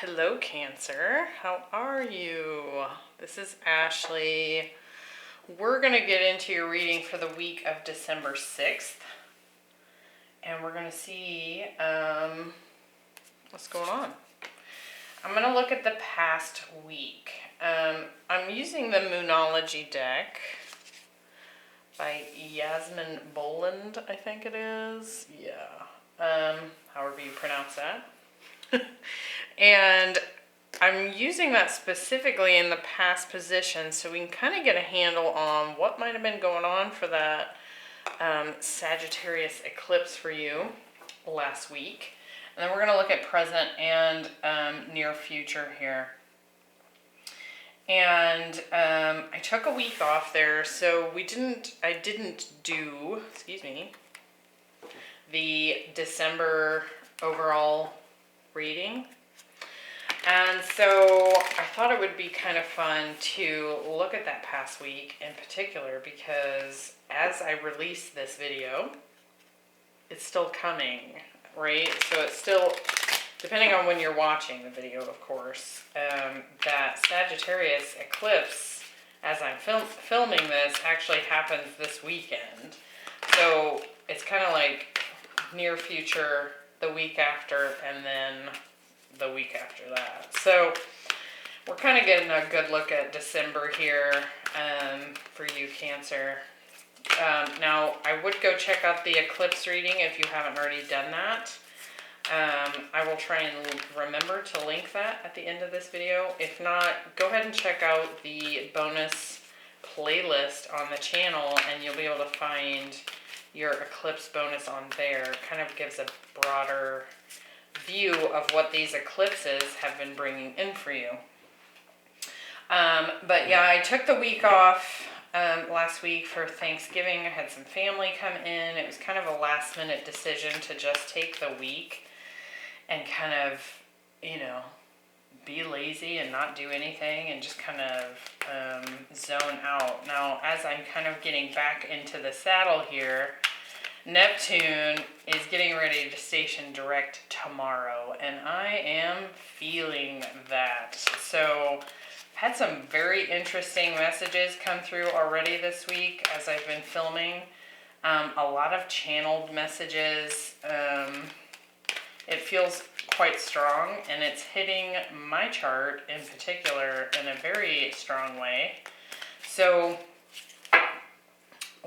Hello, Cancer. How are you? This is Ashley. We're going to get into your reading for the week of December 6th. And we're going to see what's going on. I'm going to look at the past week. I'm using the Moonology deck by Yasmin Boland, I think it is. Yeah. However you pronounce that. And I'm using that specifically in the past position so we can kind of get a handle on what might have been going on for that Sagittarius eclipse for you last week. And then we're going to look at present and near future here. And I took a week off there, so I didn't do, the December overall reading. And so I thought it would be kind of fun to look at that past week in particular because as I release this video, it's still coming, right? So it's still, depending on when you're watching the video, of course, that Sagittarius eclipse, as I'm filming this, actually happens this weekend. So it's kind of like near future, the week after, and then the week after that. So we're kind of getting a good look at December here for you, Cancer. Now, I would go check out the eclipse reading if you haven't already done that. I will try and remember to link that at the end of this video. If not, go ahead and check out the bonus playlist on the channel and you'll be able to find your eclipse bonus on there. It kind of gives a broader view of what these eclipses have been bringing in for you. But yeah, I took the week off last week for Thanksgiving. I had some family come in. It was kind of a last minute decision to just take the week and kind of, be lazy and not do anything and just kind of zone out. Now, as I'm kind of getting back into the saddle here, Neptune is getting ready to station direct tomorrow, and I am feeling that. So, I've had some very interesting messages come through already this week as I've been filming. A lot of channeled messages. It feels quite strong, and it's hitting my chart in particular in a very strong way. So,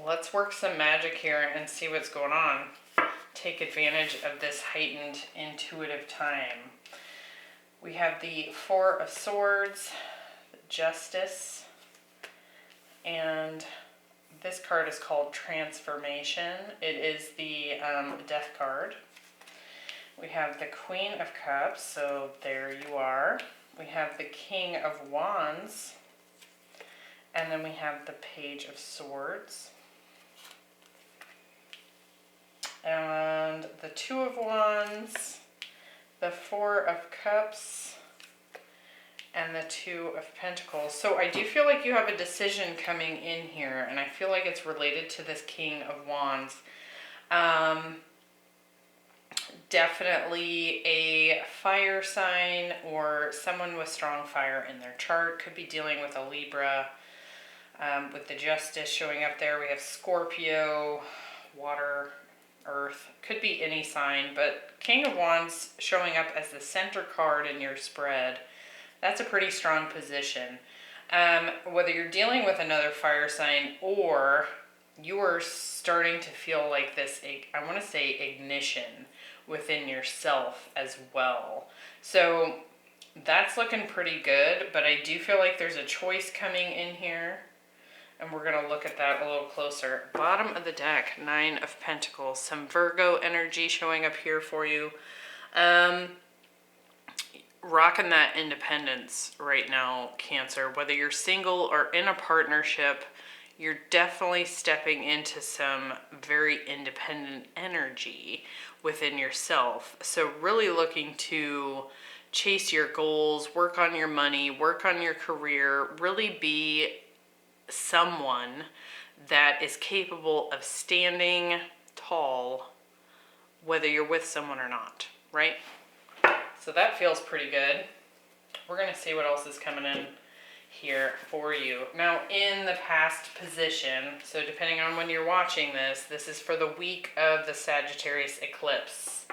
let's work some magic here and see what's going on. Take advantage of this heightened intuitive time. We have the Four of Swords, Justice, and this card is called Transformation. It is the Death card. We have the Queen of Cups, so there you are. We have the King of Wands, and then we have the Page of Swords. And the Two of Wands, the Four of Cups, and the Two of Pentacles. So I do feel like you have a decision coming in here, and I feel like it's related to this King of Wands. Definitely a fire sign or someone with strong fire in their chart. Could be dealing with a Libra. With the Justice showing up there, we have Scorpio, water, earth, could be any sign, but King of Wands showing up as the center card in your spread, that's a pretty strong position. Whether you're dealing with another fire sign or you are starting to feel like this, I want to say ignition within yourself as well. So that's looking pretty good, but I do feel like there's a choice coming in here. And we're going to look at that a little closer. Bottom of the deck, Nine of Pentacles. Some Virgo energy showing up here for you. Rocking that independence right now, Cancer. Whether you're single or in a partnership, you're definitely stepping into some very independent energy within yourself. So really looking to chase your goals, work on your money, work on your career, really be someone that is capable of standing tall whether you're with someone or not, right? So that feels pretty good. we're going to see what else is coming in here for you. Now, in the past position, so depending on when you're watching this, this is for the week of the Sagittarius eclipse.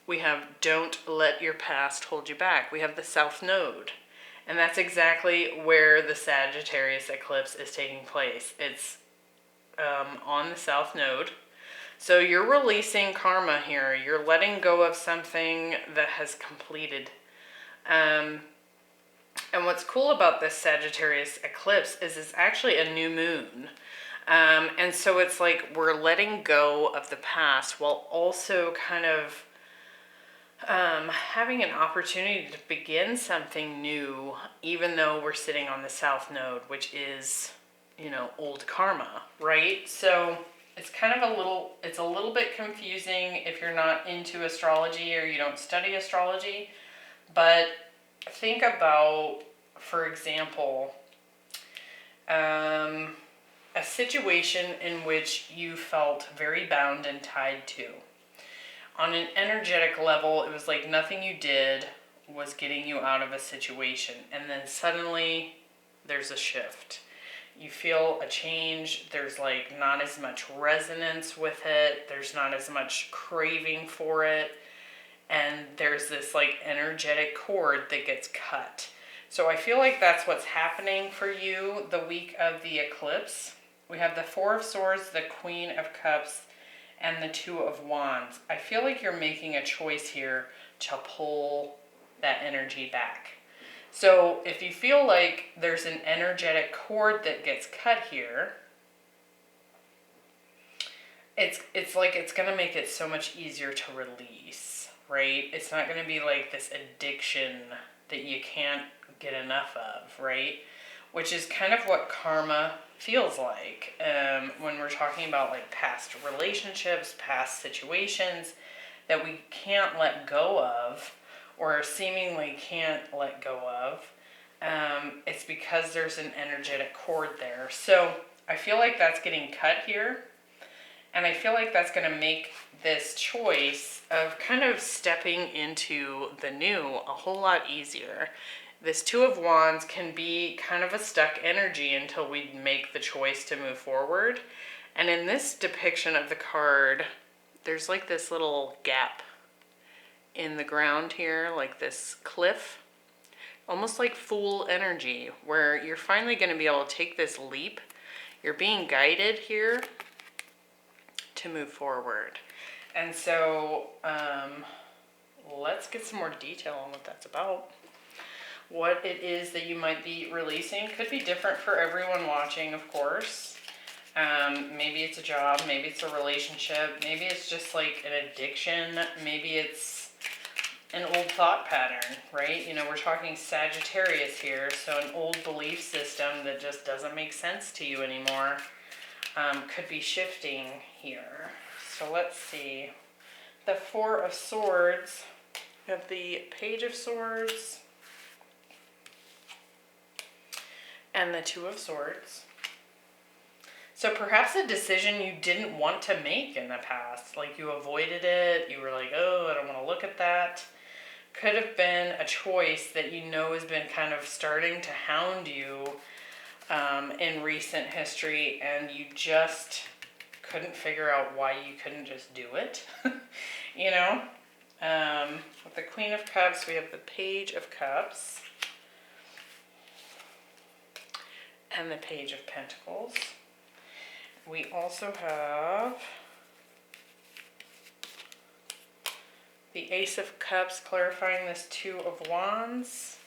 We have don't let your past hold you back. We have the South Node. And that's exactly where the Sagittarius eclipse is taking place. It's on the South Node. So you're releasing karma here. You're letting go of something that has completed. And what's cool about this Sagittarius eclipse is it's actually a new moon. And so it's like we're letting go of the past while also kind of having an opportunity to begin something new, even though we're sitting on the South Node, which is, you know, old karma, right? So it's kind of it's a little bit confusing if you're not into astrology or you don't study astrology, but think about, for example, a situation in which you felt very bound and tied to. On an energetic level, it was like nothing you did was getting you out of a situation. And then suddenly there's a shift. You feel a change. There's like not as much resonance with it. There's not as much craving for it. And there's this like energetic cord that gets cut. So I feel like that's what's happening for you the week of the eclipse. We have the Four of Swords, the Queen of Cups, and the Two of Wands. I feel like you're making a choice here to pull that energy back. So if you feel like there's an energetic cord that gets cut here, it's like it's going to make it so much easier to release, right? It's not going to be like this addiction that you can't get enough of, right? Which is kind of what karma feels like when we're talking about like past relationships, past situations that we can't let go of or seemingly can't let go of. It's because there's an energetic cord there. So I feel like that's getting cut here. And I feel like that's going to make this choice of kind of stepping into the new a whole lot easier. This Two of Wands can be kind of a stuck energy until we make the choice to move forward. And in this depiction of the card, there's like this little gap in the ground here, like this cliff, almost like Fool energy, where you're finally going to be able to take this leap. You're being guided here to move forward. And so let's get some more detail on what that's about. What it is that you might be releasing could be different for everyone watching, of course. Maybe it's a job, maybe it's a relationship, maybe it's just like an addiction, maybe it's an old thought pattern, right? You know, we're talking Sagittarius here, so an old belief system that just doesn't make sense to you anymore could be shifting here. So let's see. The Four of Swords, we have the Page of Swords, and the Two of Swords. So perhaps a decision you didn't want to make in the past, like you avoided it, you were like, oh, I don't want to look at that. Could have been a choice that you know has been kind of starting to hound you in recent history, and you just couldn't figure out why you couldn't just do it. You know? With the Queen of Cups, we have the Page of Cups and the Page of Pentacles. We also have the Ace of Cups, clarifying this Two of Wands,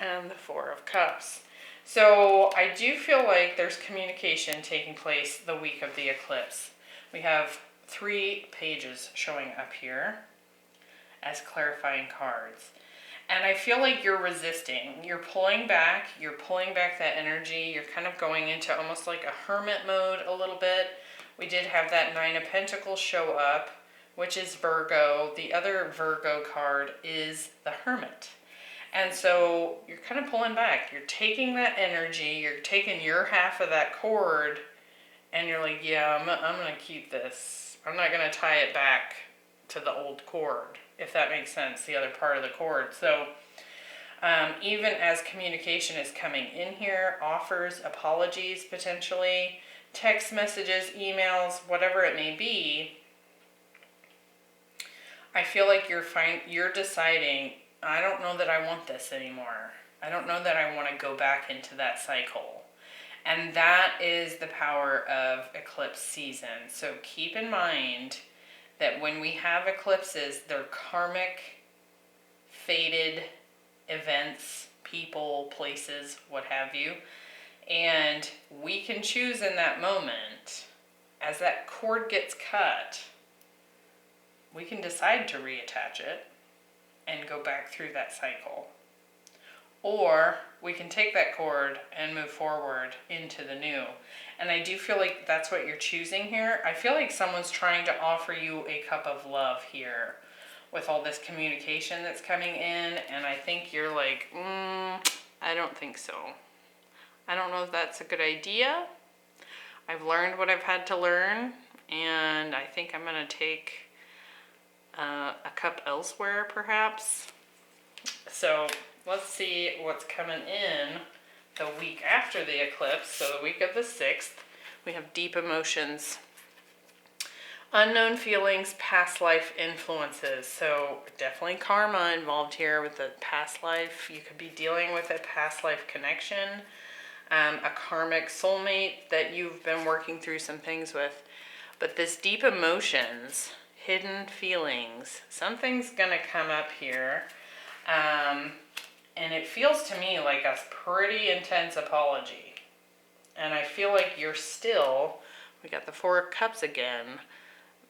and the Four of Cups. So I do feel like there's communication taking place the week of the eclipse. We have 3 pages showing up here as clarifying cards. And I feel like you're resisting. You're pulling back that energy. You're kind of going into almost like a hermit mode a little bit. We did have that Nine of Pentacles show up, which is Virgo. The other Virgo card is the Hermit. And so you're kind of pulling back. You're taking that energy, you're taking your half of that cord, and you're like, yeah, I'm going to keep this. I'm not going to tie it back to the old cord. if that makes sense, the other part of the cord. So even as communication is coming in here, offers, apologies potentially, text messages, emails, whatever it may be, I feel like you're deciding, I don't know that I want this anymore. I don't know that I want to go back into that cycle. And that is the power of eclipse season. So keep in mind that when we have eclipses, they're karmic, fated events, people, places, what have you. And we can choose in that moment, as that cord gets cut, we can decide to reattach it and go back through that cycle. Or we can take that cord and move forward into the new. And I do feel like that's what you're choosing here. I feel like someone's trying to offer you a cup of love here with all this communication that's coming in. And I think you're like, I don't think so. I don't know if that's a good idea. I've learned what I've had to learn. And I think I'm going to take a cup elsewhere, perhaps. So let's see what's coming in the week after the eclipse. So the week of the 6th, we have deep emotions, unknown feelings, past life influences. So definitely karma involved here with the past life. You could be dealing with a past life connection, a karmic soulmate that you've been working through some things with. But this deep emotions, hidden feelings, something's gonna come up here. And it feels to me like a pretty intense apology. And I feel like you're still, we got the 4 of Cups again,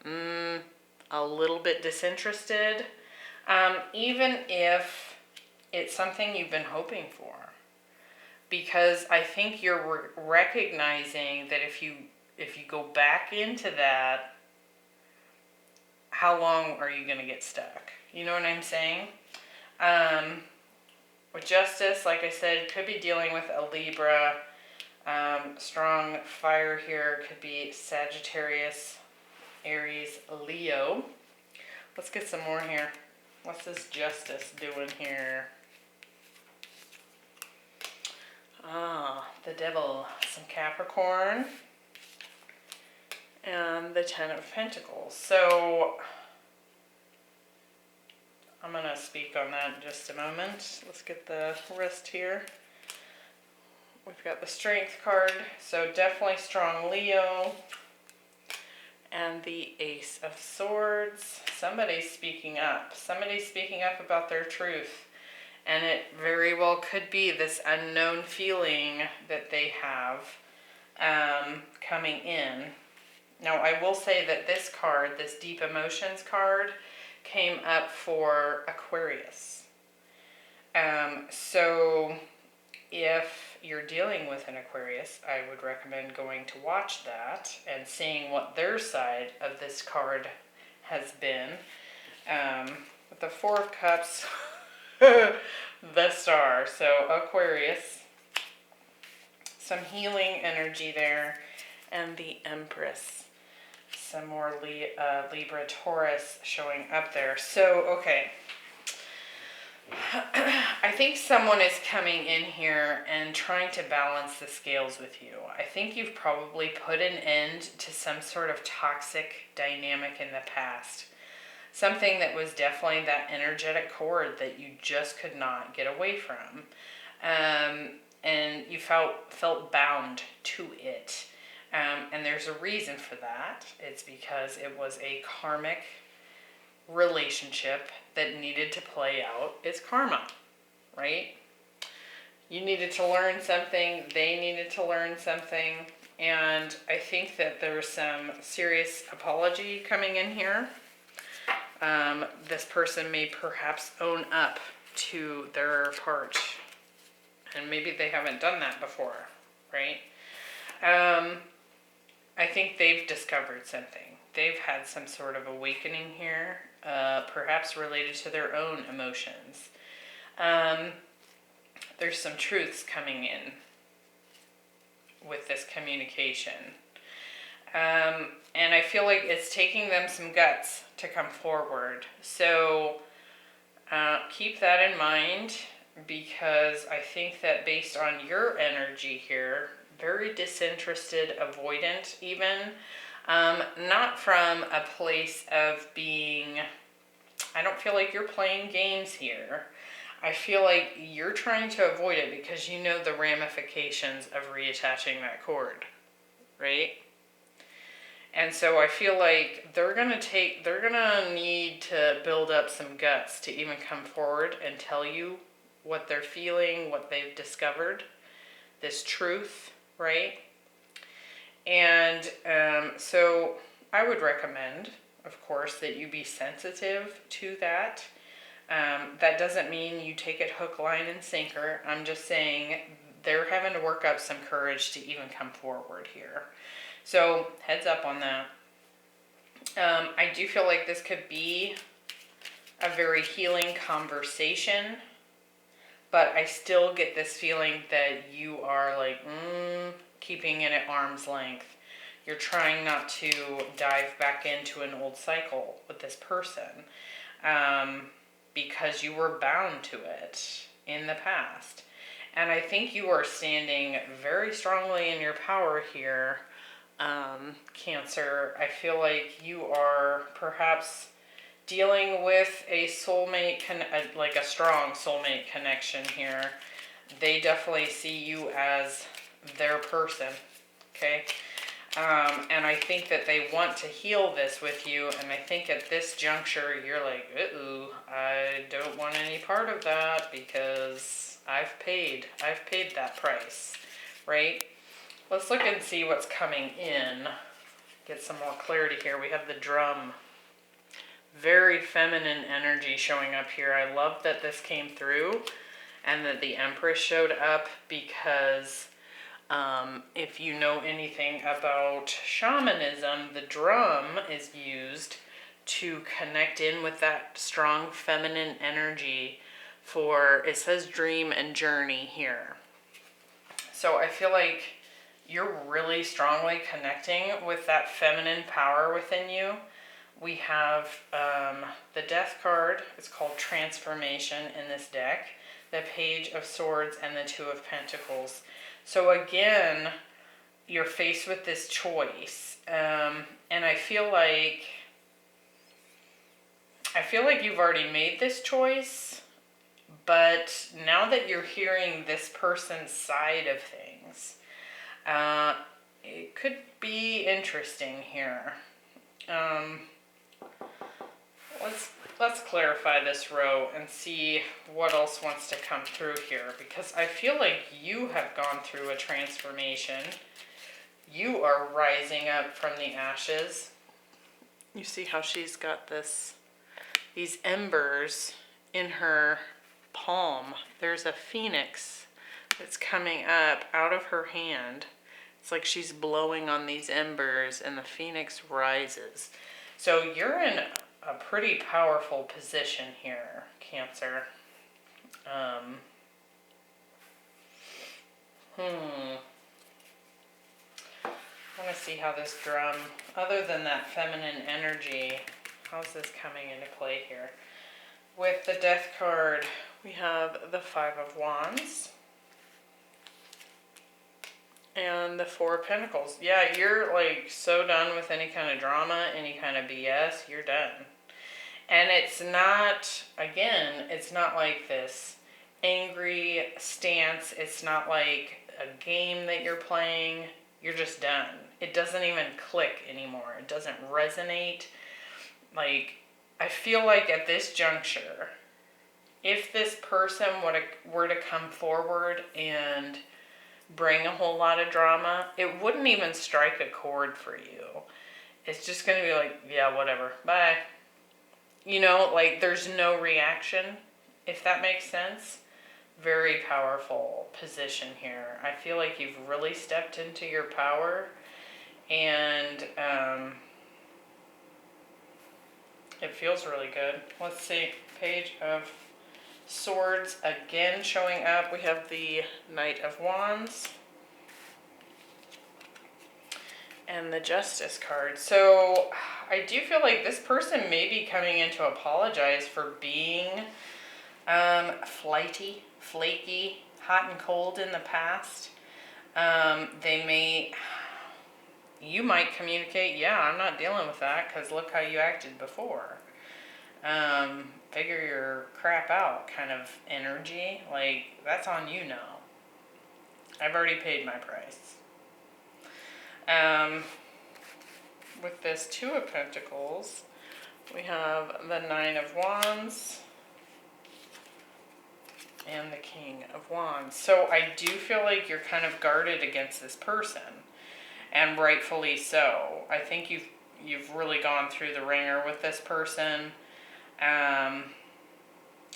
a little bit disinterested, even if it's something you've been hoping for. Because I think you're recognizing that if you go back into that, how long are you going to get stuck? You know what I'm saying? With Justice, like I said, could be dealing with a Libra. Strong fire here could be Sagittarius, Aries, Leo. Let's get some more here. What's this Justice doing here? The Devil, some Capricorn, and the 10 of Pentacles. So I'm going to speak on that in just a moment. Let's get the rest here. We've got the Strength card, so definitely strong Leo. And the Ace of Swords. Somebody's speaking up. Somebody's speaking up about their truth. And it very well could be this unknown feeling that they have coming in. Now, I will say that this card, this Deep Emotions card, came up for Aquarius. So if you're dealing with an Aquarius, I would recommend going to watch that and seeing what their side of this card has been. With the 4 of Cups, the Star, so Aquarius, some healing energy there, and the Empress. Some more Libra, Taurus showing up there. So, okay. I think someone is coming in here and trying to balance the scales with you. I think you've probably put an end to some sort of toxic dynamic in the past. Something that was definitely that energetic cord that you just could not get away from. And you felt bound to it. And there's a reason for that. It's because it was a karmic relationship that needed to play out its karma, right? You needed to learn something, they needed to learn something, and I think that there's some serious apology coming in here. This person may perhaps own up to their part, and maybe they haven't done that before, right? I think they've discovered something. They've had some sort of awakening here, perhaps related to their own emotions. There's some truths coming in with this communication. And I feel like it's taking them some guts to come forward. So keep that in mind, because I think that based on your energy here, very disinterested, avoidant even, not from a place of being, I don't feel like you're playing games here. I feel like you're trying to avoid it because you know the ramifications of reattaching that cord, right? And so I feel like they're gonna need to build up some guts to even come forward and tell you what they're feeling, what they've discovered, this truth, right? And so I would recommend, of course, that you be sensitive to that. That doesn't mean you take it hook, line, and sinker. I'm just saying they're having to work up some courage to even come forward here. So heads up on that. I do feel like this could be a very healing conversation, but I still get this feeling that you are like keeping it at arm's length. You're trying not to dive back into an old cycle with this person because you were bound to it in the past. And I think you are standing very strongly in your power here, Cancer. I feel like you are perhaps dealing with a soulmate, like a strong soulmate connection here. They definitely see you as their person, okay? And I think that they want to heal this with you, and I think at this juncture, you're like, uh-oh, I don't want any part of that because I've paid that price, right? Let's look and see what's coming in. Get some more clarity here. We have the drum. Very feminine energy showing up here. I love that this came through and that the Empress showed up, because if you know anything about shamanism, the drum is used to connect in with that strong feminine energy for, it says dream and journey here. So I feel like you're really strongly connecting with that feminine power within you. We have the Death card. It's called Transformation in this deck. The Page of Swords and the Two of Pentacles. So again, you're faced with this choice. And I feel like you've already made this choice. But now that you're hearing this person's side of things, it could be interesting here. Let's clarify this row and see what else wants to come through here, because I feel like you have gone through a transformation. You are rising up from the ashes. You see how she's got these embers in her palm. There's a phoenix that's coming up out of her hand. It's like she's blowing on these embers and the phoenix rises. So you're in a pretty powerful position here, Cancer. I want to see how this drum, other than that feminine energy, how's this coming into play here? With the Death card, we have the Five of Wands and the Four of Pentacles. Yeah, you're like so done with any kind of drama, any kind of BS. You're done. And it's not, again, it's not like this angry stance. It's not like a game that you're playing. You're just done. It doesn't even click anymore. It doesn't resonate. Like, I feel like at this juncture, if this person were to come forward and bring a whole lot of drama, it wouldn't even strike a chord for you. It's just going to be like, yeah, whatever, bye. You know, like there's no reaction, if that makes sense. Very powerful position here. I feel like you've really stepped into your power, and it feels really good. Let's see, Page of Swords again showing up. We have the Knight of Wands and the Justice card. So I do feel like this person may be coming in to apologize for being flighty, flaky, hot and cold in the past. You might communicate, yeah, I'm not dealing with that because look how you acted before. Figure your crap out kind of energy. Like, that's on you now. I've already paid my price. With this Two of Pentacles, we have the Nine of Wands and the King of Wands. So I do feel like you're kind of guarded against this person, and rightfully so. I think you've really gone through the ringer with this person, and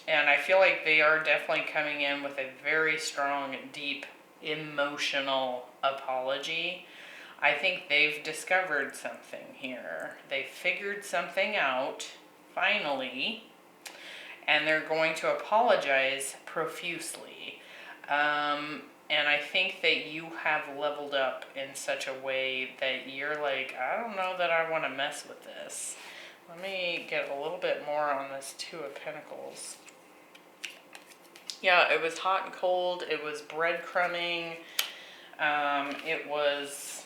I feel like they are definitely coming in with a very strong, deep, emotional apology. I think they've discovered something here. They figured something out, finally, and they're going to apologize profusely. And I think that you have leveled up in such a way that you're like, I don't know that I want to mess with this. Let me get a little bit more on this Two of Pentacles. Yeah, it was hot and cold. It was breadcrumbing. It was...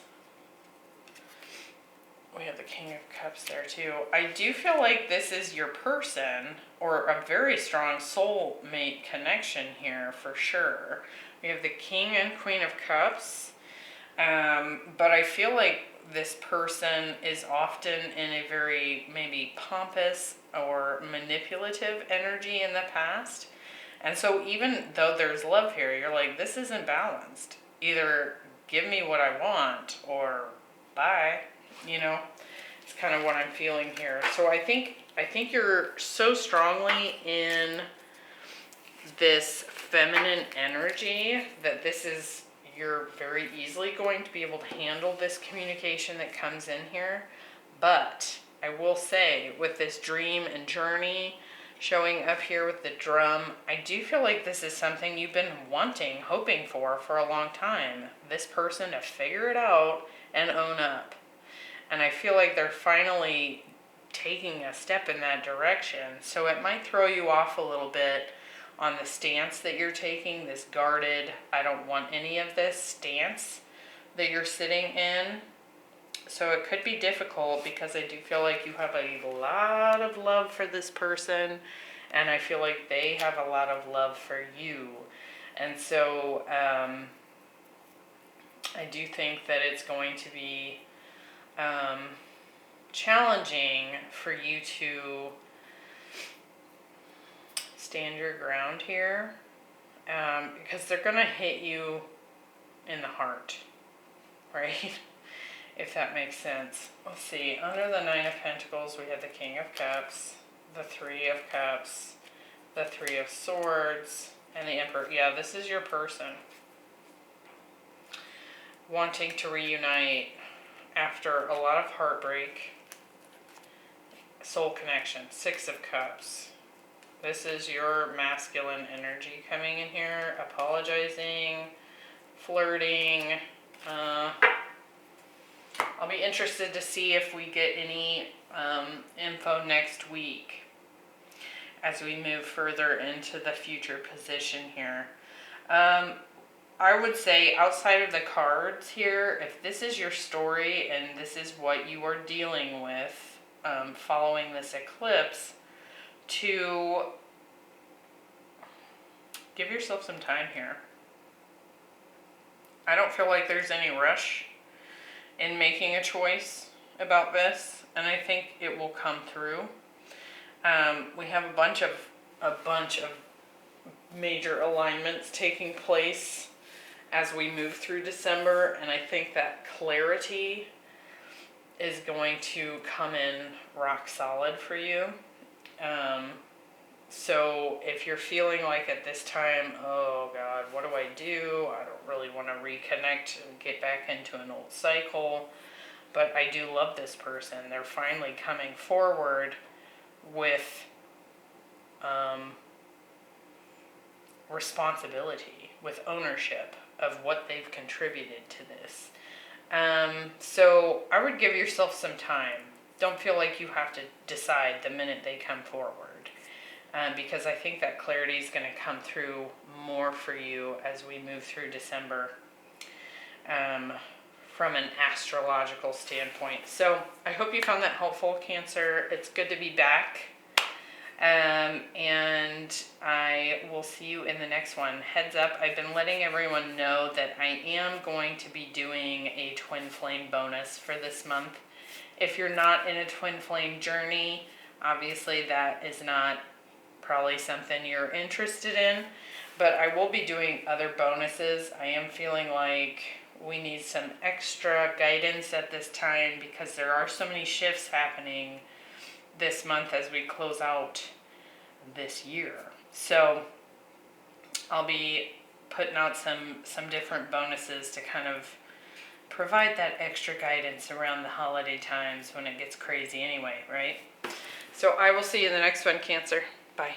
We have the King of Cups there too. I do feel like this is your person, or a very strong soulmate connection here for sure. We have the King and Queen of Cups, but I feel like this person is often in a very maybe pompous or manipulative energy in the past. And so even though there's love here, you're like, this isn't balanced. Either give me what I want or bye. You know, it's kind of what I'm feeling here. So I think you're so strongly in this feminine energy that you're very easily going to be able to handle this communication that comes in here. But I will say, with this dream and journey showing up here with the drum, I do feel like this is something you've been wanting, hoping for a long time. This person to figure it out and own up. And I feel like they're finally taking a step in that direction. So it might throw you off a little bit on the stance that you're taking, this guarded, I don't want any of this stance that you're sitting in. So it could be difficult because I do feel like you have a lot of love for this person, and I feel like they have a lot of love for you. And so I do think that it's going to be challenging for you to stand your ground here, because they're going to hit you in the heart, right? If that makes sense. Let's see, under the Nine of Pentacles, we have the King of Cups, the Three of Cups, the Three of Swords, and the Emperor. Yeah, this is your person wanting to reunite after a lot of heartbreak. Soul connection, Six of Cups. This is your masculine energy coming in here, apologizing, flirting. I'll be interested to see if we get any info next week as we move further into the future position here. I would say, outside of the cards here, if this is your story and this is what you are dealing with following this eclipse, to give yourself some time here. I don't feel like there's any rush in making a choice about this, and I think it will come through. We have a bunch of major alignments taking place as we move through December, and I think that clarity is going to come in rock solid for you. So if you're feeling like at this time, oh God, what do I do? I don't really want to reconnect and get back into an old cycle, but I do love this person. They're finally coming forward with responsibility, with ownership of what they've contributed to this. So I would give yourself some time. Don't feel like you have to decide the minute they come forward, because I think that clarity is going to come through more for you as we move through December, from an astrological standpoint. So I hope you found that helpful, Cancer. It's good to be back. And I will see you in the next one. Heads up, I've been letting everyone know that I am going to be doing a twin flame bonus for this month. If you're not in a twin flame journey, obviously that is not probably something you're interested in, but I will be doing other bonuses. I am feeling like we need some extra guidance at this time because there are so many shifts happening this month as we close out this year. So I'll be putting out some different bonuses to kind of provide that extra guidance around the holiday times when it gets crazy anyway, right? So I will see you in the next one, Cancer. Bye.